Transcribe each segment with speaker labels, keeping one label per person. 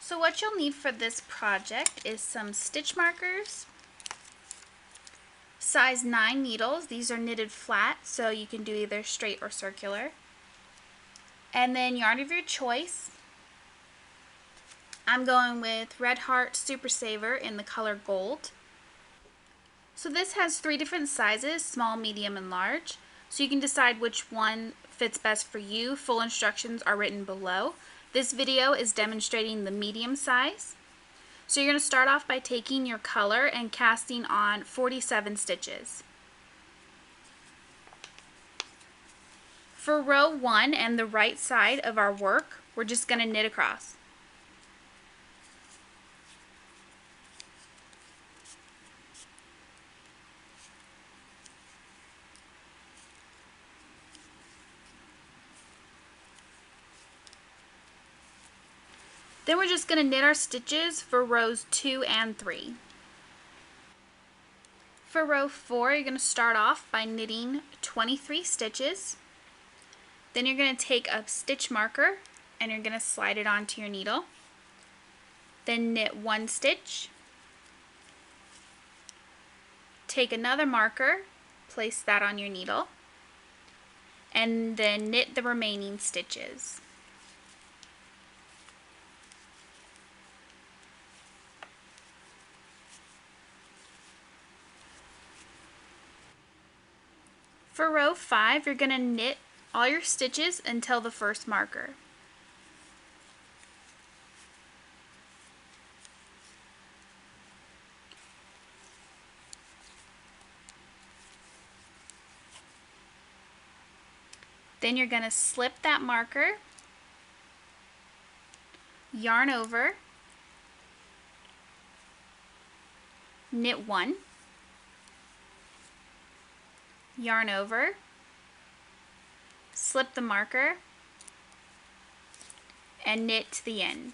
Speaker 1: So what you'll need for this project is some stitch markers, size 9 needles. These are knitted flat, so you can do either straight or circular. And then yarn of your choice. I'm going with Red Heart Super Saver in the color gold. So this has 3 different sizes, small, medium, and large. So you can decide which one fits best for you. Full instructions are written below. This video is demonstrating the medium size. So you're going to start off by taking your color and casting on 47 stitches. For row 1 and the right side of our work, we're just going to knit across. Then we're just going to knit our stitches for rows 2 and 3. For row 4, you're going to start off by knitting 23 stitches. Then you're going to take a stitch marker and you're going to slide it onto your needle. Then knit 1 stitch. Take another marker, place that on your needle, and then knit the remaining stitches. For row 5, you're going to knit all your stitches until the first marker. Then you're going to slip that marker, yarn over, knit 1, yarn over, slip the marker, and knit to the end.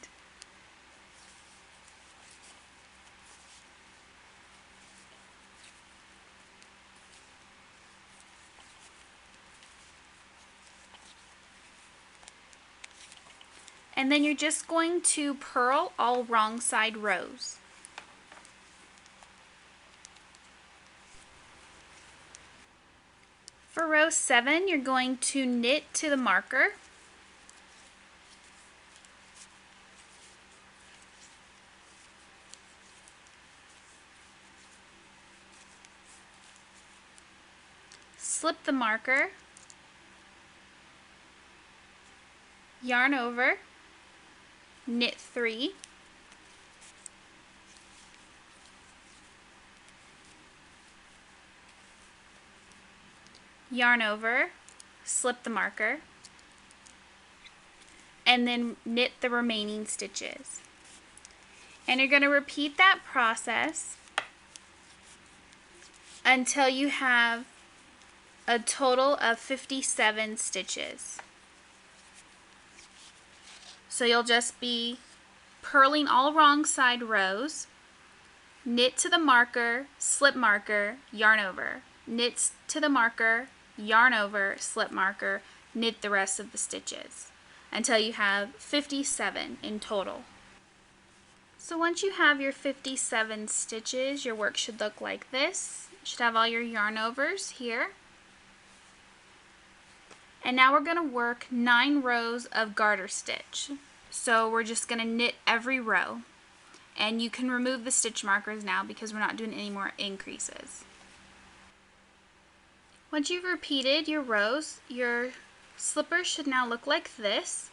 Speaker 1: And then you're just going to purl all wrong side rows. For row 7, you're going to knit to the marker. Slip the marker, yarn over, knit 3, yarn over, slip the marker, and then knit the remaining stitches. And you're going to repeat that process until you have a total of 57 stitches. So you'll just be purling all wrong side rows, knit to the marker, slip marker, yarn over, knit to the marker, yarn over, slip marker, knit the rest of the stitches until you have 57 in total. So once you have your 57 stitches, your work should look like this. You should have all your yarn overs here. And now we're going to work 9 rows of garter stitch. So we're just going to knit every row. And you can remove the stitch markers now because we're not doing any more increases. Once you've repeated your rows, your slippers should now look like this.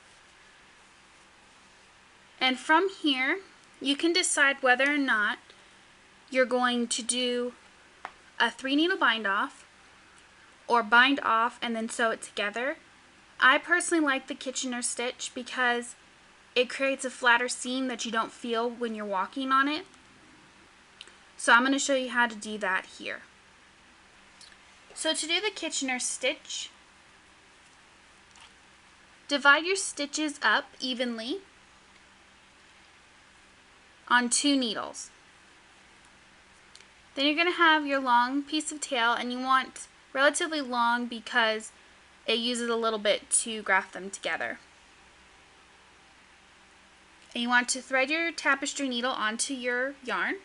Speaker 1: And from here, you can decide whether or not you're going to do a 3 needle bind off or bind off and then sew it together. I personally like the Kitchener stitch because it creates a flatter seam that you don't feel when you're walking on it. So I'm going to show you how to do that here. So to do the Kitchener stitch, divide your stitches up evenly on 2 needles. Then you're going to have your long piece of tail, and you want relatively long because it uses a little bit to graft them together. And you want to thread your tapestry needle onto your yarn.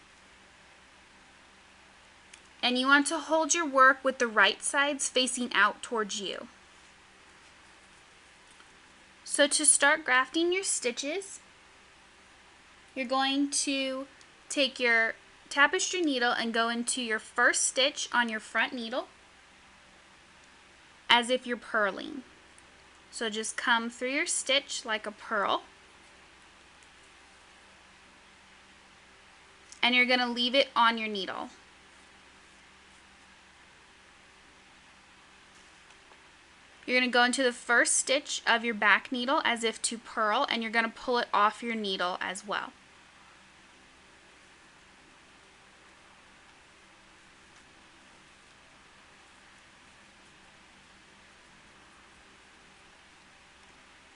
Speaker 1: And you want to hold your work with the right sides facing out towards you. So to start grafting your stitches, you're going to take your tapestry needle and go into your first stitch on your front needle as if you're purling. So just come through your stitch like a purl. And you're going to leave it on your needle. You're going to go into the first stitch of your back needle as if to purl, and you're going to pull it off your needle as well.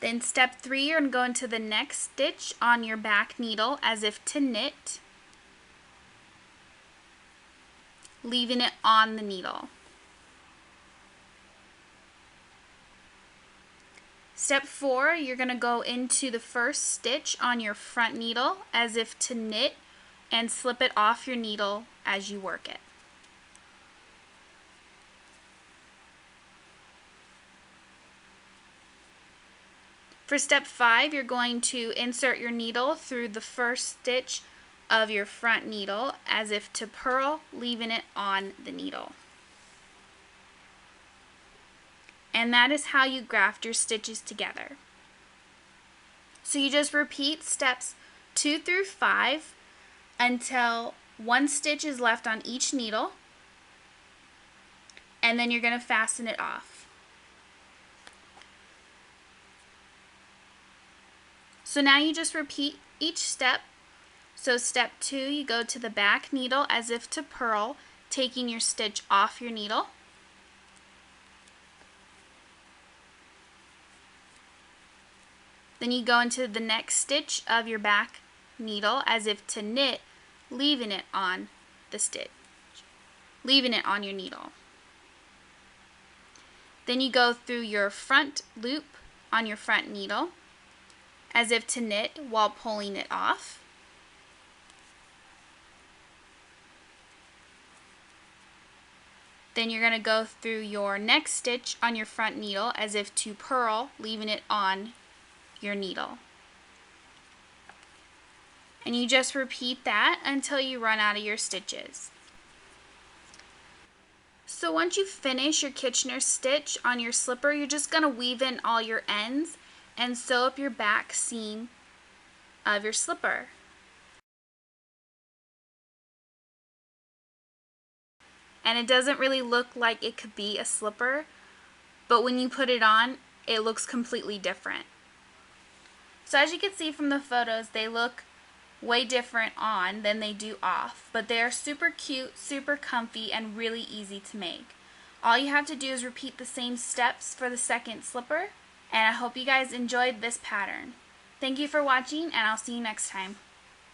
Speaker 1: Then step 3, you're going to go into the next stitch on your back needle as if to knit, leaving it on the needle. Step 4, you're going to go into the first stitch on your front needle as if to knit and slip it off your needle as you work it. For step 5, you're going to insert your needle through the first stitch of your front needle as if to purl, leaving it on the needle. And that is how you graft your stitches together. So you just repeat steps 2 through 5 until one stitch is left on each needle, and then you're going to fasten it off. So now you just repeat each step. So step 2, you go to the back needle as if to purl, taking your stitch off your needle. Then you go into the next stitch of your back needle as if to knit, leaving it on the stitch, leaving it on your needle. Then you go through your front loop on your front needle as if to knit while pulling it off. Then you're going to go through your next stitch on your front needle as if to purl, leaving it on your needle. And you just repeat that until you run out of your stitches. So once you finish your Kitchener stitch on your slipper, you're just going to weave in all your ends and sew up your back seam of your slipper. And it doesn't really look like it could be a slipper, but when you put it on, it looks completely different. So as you can see from the photos, they look way different on than they do off, but they are super cute, super comfy, and really easy to make. All you have to do is repeat the same steps for the second slipper, and I hope you guys enjoyed this pattern. Thank you for watching, and I'll see you next time.